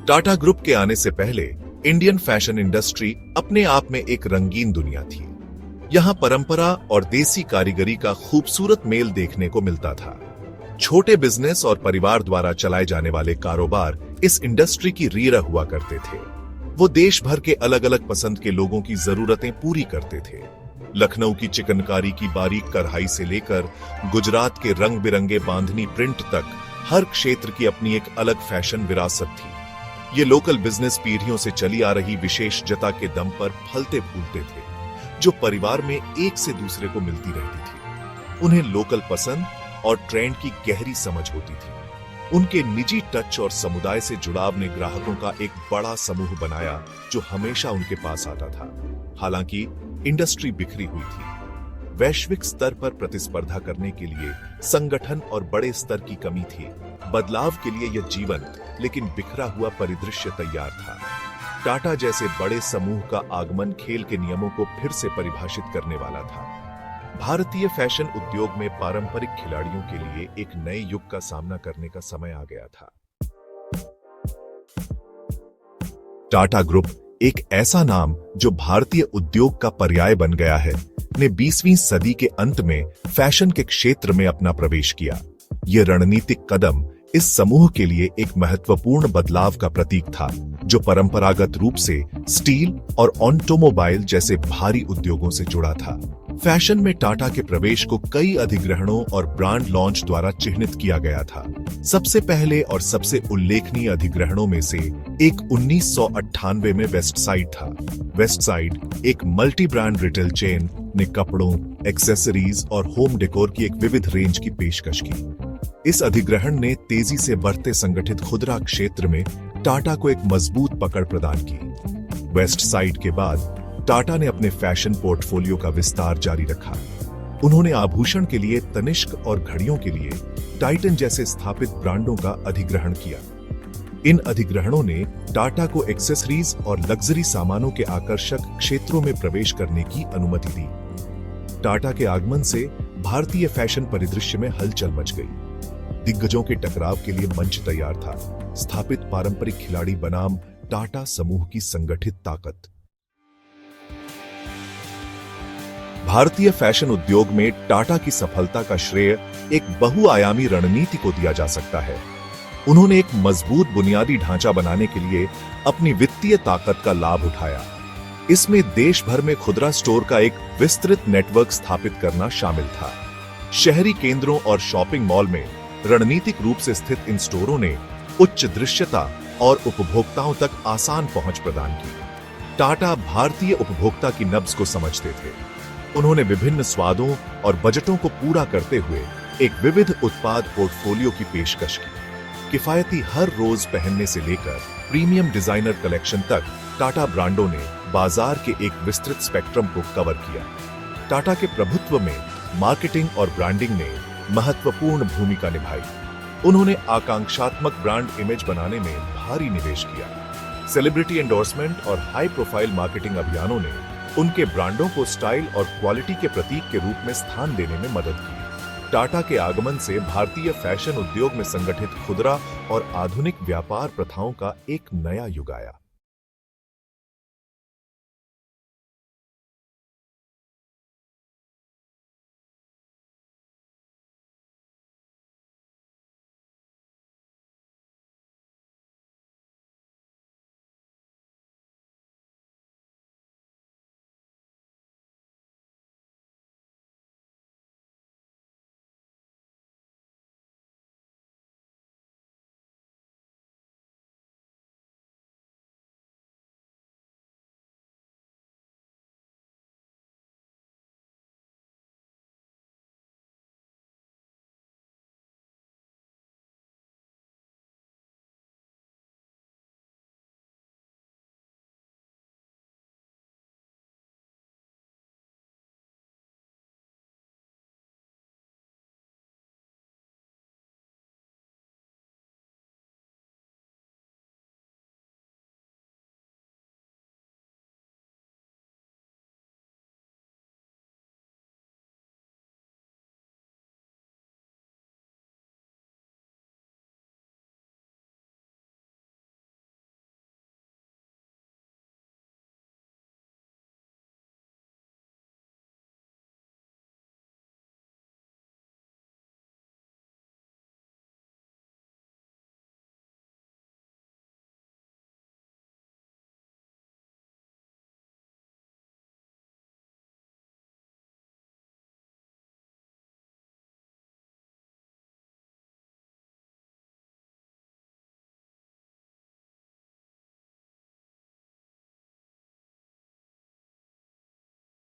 Tata group के आने से पहले इंडियन फैशन इंडस्ट्री अपने आप में एक रंगीन दुनिया थी। यहाँ परंपरा और देसी कारीगरी का खूबसूरत मेल देखने को मिलता था। छोटे बिजनेस और परिवार द्वारा चलाए जाने वाले कारोबार इस इंडस्ट्री की रीढ़ हुआ करते थे। वो देश भर के अलग अलग पसंद के लोगों की जरूरतें पूरी करते थे। लखनऊ की चिकनकारी की बारीक कढ़ाई से लेकर गुजरात के रंग बिरंगे बांधनी प्रिंट तक हर क्षेत्र की अपनी एक अलग फैशन विरासत थी। ये लोकल बिजनेस पीढ़ियों से चली आ रही विशेषज्ञता के दम पर फलते फूलते थे, जो परिवार में एक से दूसरे को मिलती रहती थी। उन्हें लोकल पसंद और ट्रेंड की गहरी समझ होती थी। उनके निजी टच और समुदाय से जुड़ाव ने ग्राहकों का एक बड़ा समूह बनाया, जो हमेशा उनके पास आता था। हालांकि इंडस्ट्री बिखरी हुई थी। वैश्विक स्तर पर प्रतिस्पर्धा करने के लिए संगठन और बड़े स्तर की कमी थी। बदलाव के लिए यह जीवंत लेकिन बिखरा हुआ परिदृश्य तैयार था। टाटा जैसे बड़े समूह का आगमन खेल के नियमों को फिर से परिभाषित करने वाला था। भारतीय फैशन उद्योग में पारंपरिक खिलाड़ियों के लिए एक नए युग का सामना करने का समय आ गया था। टाटा ग्रुप, एक ऐसा नाम जो भारतीय उद्योग का पर्याय बन गया है, ने 20वीं सदी के अंत में फैशन के क्षेत्र में अपना प्रवेश किया। यह रणनीतिक कदम इस समूह के लिए एक महत्वपूर्ण बदलाव का प्रतीक था, जो परंपरागत रूप से स्टील और ऑटोमोबाइल जैसे भारी उद्योगों से जुड़ा था। फैशन में टाटा के प्रवेश को कई अधिग्रहणों और ब्रांड लॉन्च द्वारा चिह्नित किया गया था। सबसे पहले और सबसे उल्लेखनीय अधिग्रहणों में से एक 1998 में वेस्टसाइड था। वेस्टसाइड एक मल्टी ब्रांड रिटेल चेन ने कपड़ों, एक्सेसरीज और होम डेकोर की एक विविध रेंज की पेशकश की। इस अधिग्रहण ने तेजी से बढ़ते संगठित खुदरा क्षेत्र में टाटा को एक मजबूत पकड़ प्रदान की। वेस्टसाइड के बाद टाटा ने अपने फैशन पोर्टफोलियो का विस्तार जारी रखा। उन्होंने आभूषण के लिए तनिष्क और घड़ियों के लिए टाइटन जैसे स्थापित ब्रांडों का अधिग्रहण किया। इन अधिग्रहणों ने टाटा को एक्सेसरीज और लग्जरी सामानों के आकर्षक क्षेत्रों में प्रवेश करने की अनुमति दी। टाटा के आगमन से भारतीय फैशन परिदृश्य में हलचल मच गई। दिग्गजों के टकराव के लिए मंच तैयार था। स्थापित पारंपरिक खिलाड़ी बनाम टाटा समूह की संगठित ताकत। भारतीय फैशन उद्योग में टाटा की सफलता का श्रेय एक बहुआयामी रणनीति को दिया जा सकता है। उन्होंने एक मजबूत बुनियादी ढांचा बनाने के लिए अपनी वित्तीय ताकत का लाभ उठाया। इसमें देश भर में खुदरा स्टोर का एक विस्तृत नेटवर्क स्थापित करना शामिल था। शहरी केंद्रों और शॉपिंग मॉल में रणनीतिक रूप से स्थित इन स्टोरों ने उच्च दृश्यता और उपभोक्ताओं तक आसान पहुंच प्रदान की। टाटा भारतीय उपभोक्ता की नब्ज को समझते थे। उन्होंने विभिन्न स्वादों और बजटों को पूरा करते हुए एक विविध उत्पाद पोर्टफोलियो की पेशकश की। किफायती हर रोज पहनने से लेकर प्रीमियम डिजाइनर कलेक्शन तक टाटा ब्रांडों ने बाजार के एक विस्तृत स्पेक्ट्रम को कवर किया। टाटा के प्रभुत्व में मार्केटिंग और ब्रांडिंग ने महत्वपूर्ण भूमिका निभाई। उन्होंने आकांक्षात्मक ब्रांड इमेज बनाने में भारी निवेश किया। सेलिब्रिटी एंडोर्समेंट और हाई प्रोफाइल मार्केटिंग अभियानों ने उनके ब्रांडों को स्टाइल और क्वालिटी के प्रतीक के रूप में स्थान देने में मदद की। टाटा के आगमन से भारतीय फैशन उद्योग में संगठित खुदरा और आधुनिक व्यापार प्रथाओं का एक नया युग आया।